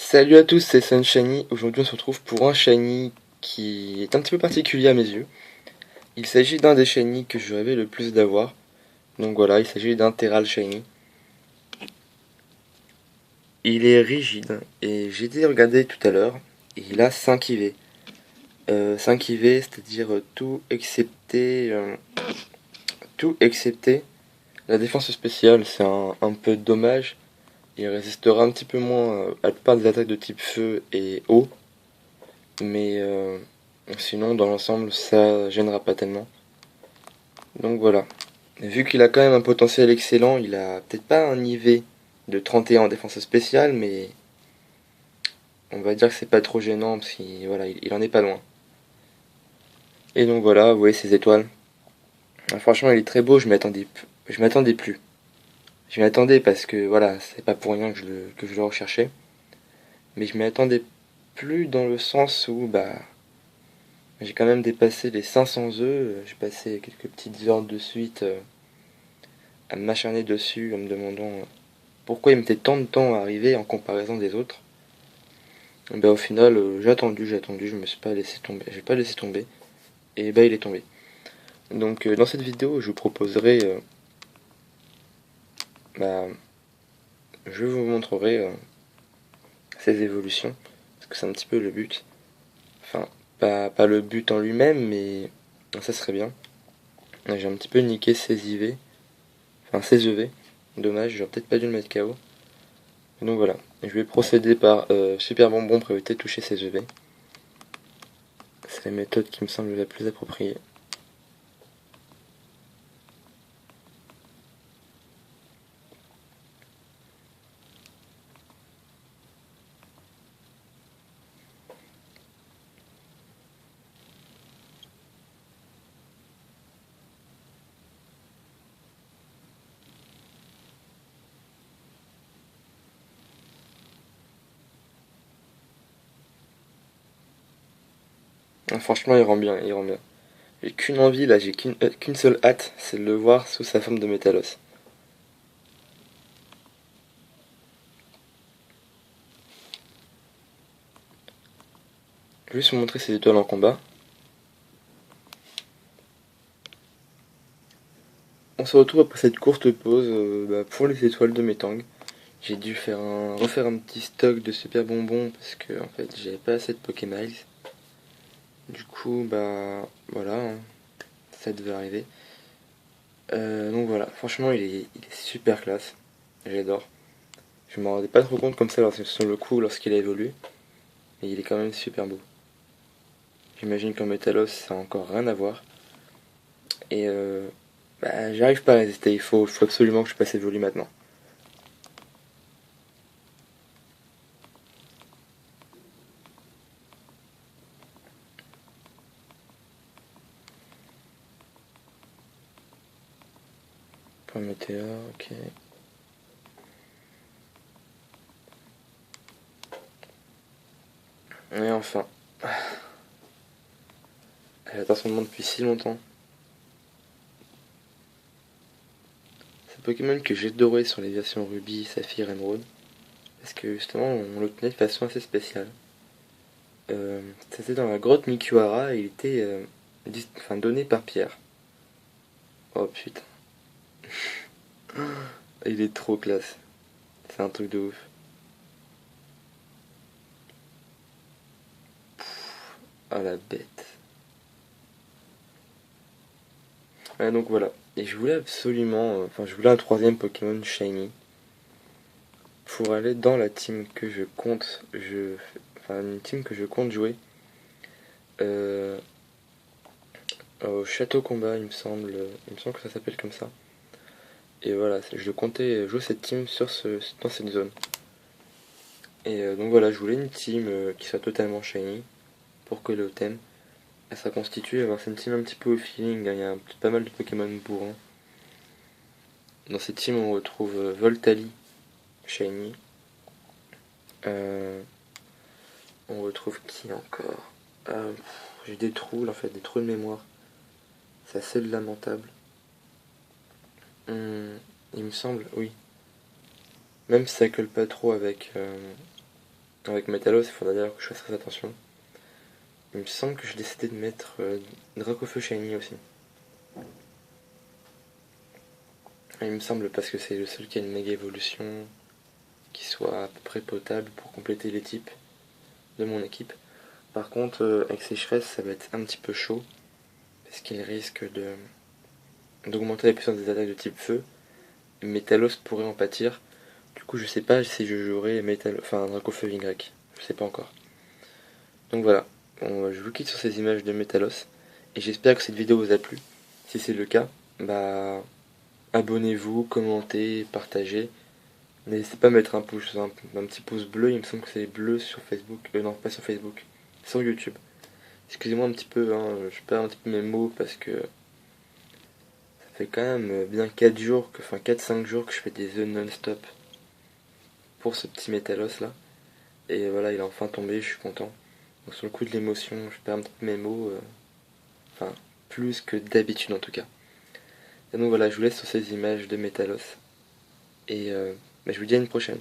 Salut à tous, c'est Sunshiny. Aujourd'hui, on se retrouve pour un shiny qui est un petit peu particulier à mes yeux. Il s'agit d'un des shiny que je rêvais le plus d'avoir. Donc voilà, il s'agit d'un Terral Shiny. Il est rigide et j'ai été regarder tout à l'heure et il a 5 IV. 5 IV, c'est-à-dire tout excepté la défense spéciale. C'est un peu dommage. Il résistera un petit peu moins à la plupart des attaques de type feu et eau. Mais sinon, dans l'ensemble, ça gênera pas tellement. Donc voilà. Vu qu'il a quand même un potentiel excellent, il a peut-être pas un IV de 31 en défense spéciale, mais on va dire que c'est pas trop gênant parce qu'il voilà, il en est pas loin. Et donc voilà, vous voyez ces étoiles. Ah, franchement, il est très beau, je m'attendais plus. Je m'y attendais parce que voilà, c'est pas pour rien que je le recherchais. Mais je m'y attendais plus dans le sens où bah j'ai quand même dépassé les 500 œufs. J'ai passé quelques petites heures de suite à m'acharner dessus en me demandant pourquoi il mettait tant de temps à arriver en comparaison des autres. Et ben au final, j'ai attendu, je me suis pas laissé tomber, j'ai pas laissé tomber, et ben il est tombé. Donc dans cette vidéo, je vous proposerai, bah, je vous montrerai ses évolutions, parce que c'est un petit peu le but. Enfin, pas le but en lui-même, mais ça serait bien. J'ai un petit peu niqué ses IV, enfin ses EV. Dommage, j'aurais peut-être pas dû le mettre KO. Donc voilà, je vais procéder par Super Bonbon pour éviter de toucher ses EV. C'est la méthode qui me semble la plus appropriée. Ah, franchement, il rend bien, il rend bien. J'ai qu'une envie là, j'ai qu'une seule hâte, c'est de le voir sous sa forme de métallos. Je vais juste vous montrer ses étoiles en combat. On se retrouve après cette courte pause pour les étoiles de Metang. J'ai dû refaire un petit stock de super bonbons parce que en fait j'avais pas assez de Pokémiles. Du coup bah voilà, hein, ça devait arriver. Donc voilà, franchement il est super classe, j'adore. Je m'en rendais pas trop compte comme ça sur le coup lorsqu'il a évolué, mais il est quand même super beau. J'imagine qu'en Métalos ça a encore rien à voir. Et j'arrive pas à résister, faut absolument que je passe évoluer maintenant. Point météore, ok. Et enfin, j'attends son nom depuis si longtemps. C'est un Pokémon que j'ai adoré sur les versions Ruby, Saphir, Emerald. Parce que justement, on l'obtenait de façon assez spéciale. C'était dans la grotte Mikiwara et il était donné par Pierre. Oh putain, il est trop classe. C'est un truc de ouf. Ah la bête. Ouais, donc voilà. Et je voulais absolument, je voulais un troisième Pokémon Shiny pour aller dans la team que je compte, une team que je compte jouer euh, au Château Combat, il me semble que ça s'appelle comme ça. Et voilà, je comptais jouer cette team dans cette zone. Et donc voilà, je voulais une team qui soit totalement shiny pour que le thème elle soit constituée. Alors c'est une team un petit peu au feeling, hein, il y a pas mal de Pokémon bourrins. Dans cette team on retrouve Voltali shiny. Euh, on retrouve qui encore J'ai des trous là, en fait, des trous de mémoire. C'est assez lamentable. Il me semble, oui. Même si ça colle pas trop avec Avec Metalos, il faudra d'ailleurs que je fasse très attention. Il me semble que j'ai décidé de mettre Dracofeu Shiny aussi. Il me semble parce que c'est le seul qui a une méga évolution qui soit à peu près potable pour compléter les types de mon équipe. Par contre, avec Sécheresse, ça va être un petit peu chaud parce qu'il risque d'augmenter la puissance des attaques de type feu. Metalos pourrait en pâtir. Du coup, je sais pas si je jouerai Dracofeu Y. Je sais pas encore. Donc voilà, je vous quitte sur ces images de Metalos. Et j'espère que cette vidéo vous a plu. Si c'est le cas, bah abonnez-vous, commentez, partagez. N'hésitez pas à mettre un petit pouce bleu, il me semble que c'est bleu sur Facebook. Non, pas sur Facebook, sur YouTube. Excusez-moi un petit peu, hein, je perds un petit peu mes mots parce que ça fait quand même bien 4 jours, enfin 4-5 jours que je fais des œufs non-stop pour ce petit Metalos là. Et voilà, il est enfin tombé, je suis content. Donc sur le coup de l'émotion, je perds un petit peu mes mots, enfin plus que d'habitude en tout cas. Et donc voilà, je vous laisse sur ces images de Metalos. Et je vous dis à une prochaine.